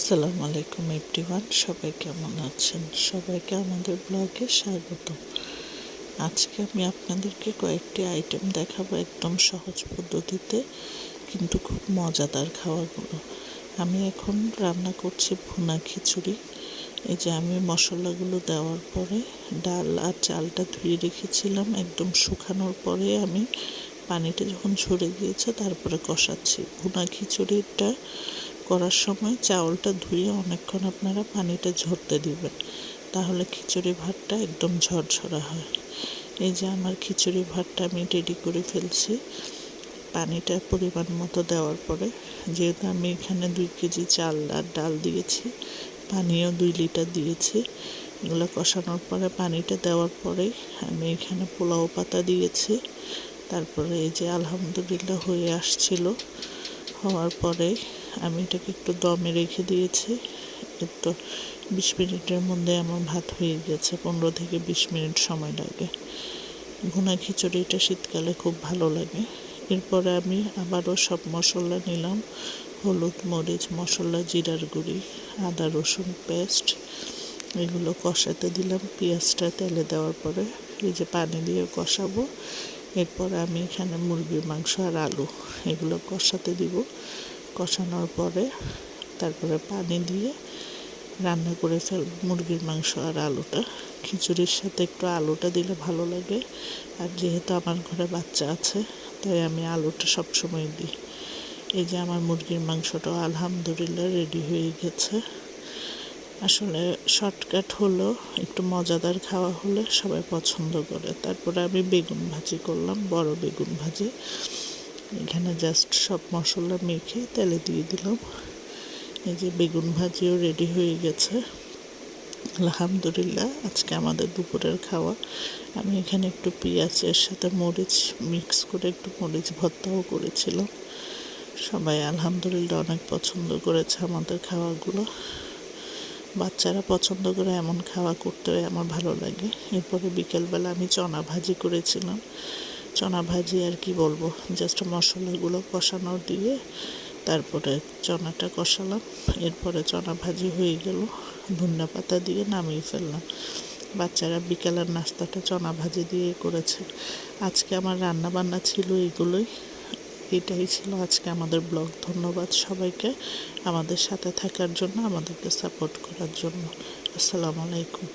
আসসালামু আলাইকুম এভরিওয়ান, সবাই কেমন আছেন? সবাইকে আমাদের ব্লগে স্বাগত। আজকে আমি আপনাদেরকে কয়েকটি আইটেম দেখাবো একদম সহজ পদ্ধতিতে, কিন্তু খুব মজাদার খাওয়াগুলো। আমি এখন রান্না করছি ভুনা খিচুড়ি। এই যে আমি মশলাগুলো দেওয়ার পরে ডাল আর চালটা ধুয়ে রেখেছিলাম, একদম শুকানোর পরে আমি পানিটা যখন ঝরে গিয়েছে তারপরে কষাচ্ছি। ভুনা খিচুড়িটা করার সময় চাউলটা ধুয়ে অনেকক্ষণ আপনারা পানিটা ঝরতে দিবেন, তাহলে খিচুড়ি ভাতটা একদম ঝরঝরা হয়। এই যে আমার খিচুড়ি ভাতটা আমি রেডি করে ফেলছি পানিটা পরিমাণ মতো দেওয়ার পরে। যেহেতু আমি এখানে 2 কেজি চাল আর ডাল দিয়েছি, পানিও 2 লিটার দিয়েছি। এগুলো কষানোর পরে পানিটা দেওয়ার পরেই আমি এখানে পোলাও পাতা দিয়েছি। তারপরে এই যে আলহামদুলিল্লাহ হয়ে আসছিল, হওয়ার পরে আমি এটাকে একটু দমে রেখে দিয়েছি। তো 20 মিনিটের মধ্যে আমার ভাত হয়ে গেছে। 15 থেকে 20 মিনিট সময় লাগে। ভুনা খিচুড়িটা শীতকালে খুব ভালো লাগে। এরপরে আমি আবারও সব মশলা নিলাম, হলুদ, মরিচ মশলা, জিরার গুঁড়ি, আদা রসুন পেস্ট, এগুলো কষাতে দিলাম। পেঁয়াজটা তেলে দেওয়ার পরে এই যে পানি দিয়ে কষাবো। এরপর আমি এখানে মুরগির মাংস আর আলু এগুলো কষাতে দিব। কষানোর পরে তারপরে পানি দিয়ে রান্না করে ফেলব মুরগির মাংস আর আলুটা। খিচুড়ির সাথে একটু আলুটা দিলে ভালো লাগে, আর যেহেতু আমার ঘরে বাচ্চা আছে তাই আমি আলুটা সবসময় দিই। এই যে আমার মুরগির মাংসটাও আলহামদুলিল্লাহ রেডি হয়ে গেছে। আসলে শর্টকাট হলো, একটু মজাদার খাওয়া হলে সবাই পছন্দ করে। তারপরে আমি বেগুন ভাজি করলাম, বড় বেগুন ভাজি। এখানে জাস্ট সব মশলা মেখে তেলে দিয়ে দিলাম। এই যে বেগুন ভাজিও রেডি হয়ে গেছে আলহামদুলিল্লাহ। আজকে আমাদের দুপুরের খাওয়া। আমি এখানে একটু পেঁয়াজের সাথে মরিচ মিক্স করে একটু মরিচ ভর্তাও করেছিলাম। সবাই আলহামদুলিল্লাহ অনেক পছন্দ করেছে আমাদের খাওয়াগুলো। বাচ্চারা পছন্দ করে এমন খাওয়া করতে আমার ভালো লাগে। এরপরে বিকেলবেলা আমি চনা ভাজি করেছিলাম। চনা ভাজি আর কি বলবো, জাস্ট মশলাগুলো কষানো দিয়ে তারপরে চনাটা কষালাম। এরপরে চনা ভাজি হয়ে গেল, ধনিয়া পাতা দিয়ে নামিয়ে ফেললাম। বাচ্চারা বিকেলের নাস্তাটা চনা ভাজি দিয়ে করেছে। আজকে আমার রান্না বান্না ছিল এগুলোই। এটাই ছিল আজকে আমাদের ব্লগ। ধন্যবাদ সবাইকে আমাদের সাথে থাকার জন্য, আমাদেরকে সাপোর্ট করার জন্য। আসসালামু আলাইকুম।